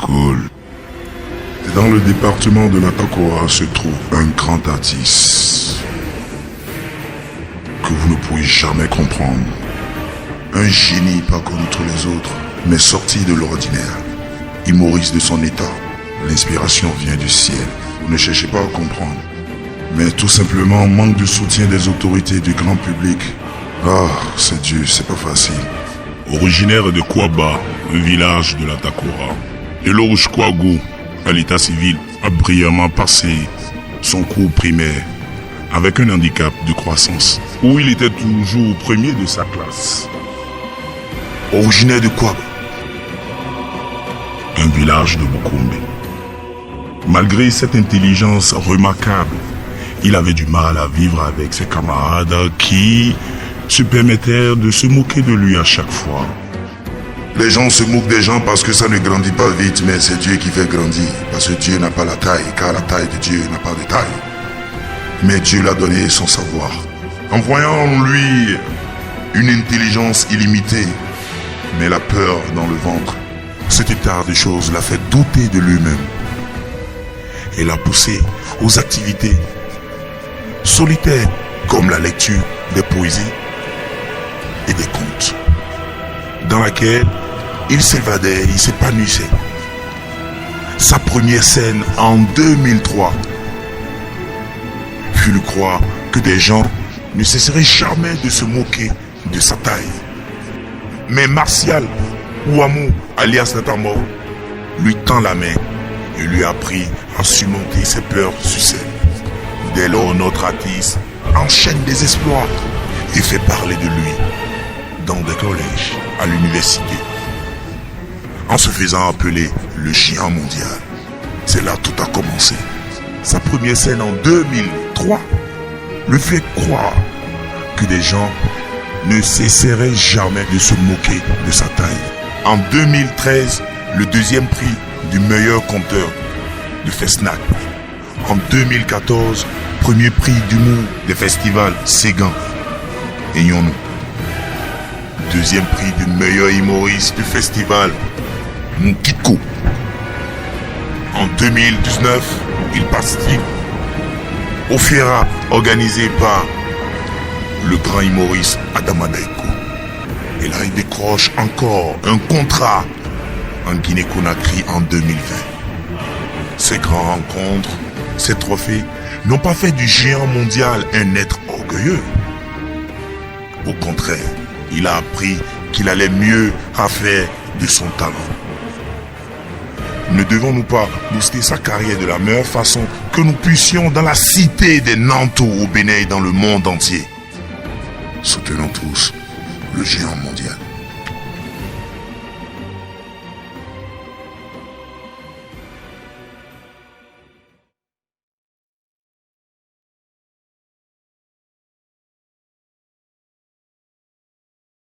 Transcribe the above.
Cool. Et dans le département de la Takora se trouve un grand artiste que vous ne pouvez jamais comprendre. Un génie pas comme tous les autres, mais sorti de l'ordinaire. Humoriste de son état. L'inspiration vient du ciel. Vous ne cherchez pas à comprendre. Mais tout simplement manque de soutien des autorités du grand public. Ah, c'est dur, c'est pas facile. Originaire de Kwaba, un village de la Takora, Eloge Kwago, à l'état civil, a brillamment passé son cours primaire avec un handicap de croissance, où il était toujours premier de sa classe. Originaire de Kwaba, un village de Bukombe. Malgré cette intelligence remarquable, il avait du mal à vivre avec ses camarades qui se permettèrent de se moquer de lui à chaque fois. les gens se moquent des gens parce que ça ne grandit pas vite, mais c'est Dieu qui fait grandir. Parce que Dieu n'a pas la taille, car la taille de Dieu n'a pas de taille. Mais Dieu l'a donné son savoir, en voyant en lui une intelligence illimitée, mais la peur dans le ventre. Cet état de choses l'a fait douter de lui-même et l'a poussé aux activités solitaires comme la lecture des poésies et des contes, dans laquelle il s'évadait, il s'épanouissait. Sa première scène en 2003 fut de croire que des gens ne cesseraient jamais de se moquer de sa taille. Mais Martial Ouamou, alias Natamo, lui tend la main et lui a appris à surmonter ses peurs sur scène. Dès lors, notre artiste enchaîne des exploits et fait parler de lui dans des collèges, à l'université, en se faisant appeler le géant mondial. C'est là tout a commencé. Sa première scène en 2003 lui fait croire que des gens ne cesseraient jamais de se moquer de sa taille. En 2013, le deuxième prix du meilleur conteur de Festnac. En 2014, premier prix d'humour des festivals Ségan et Yonou. Deuxième prix du meilleur humoriste du festival Mukiko. En 2019, il participe au Fiera organisé par le grand humoriste Adama Daiko. Et là, il décroche encore un contrat en Guinée-Conakry en 2020. Ces grandes rencontres, ces trophées n'ont pas fait du géant mondial un être orgueilleux. Au contraire, il a appris qu'il allait mieux à faire de son talent. Ne devons-nous pas booster sa carrière de la meilleure façon que nous puissions dans la cité des Nantou au Bénin et dans le monde entier? Soutenons tous le géant mondial.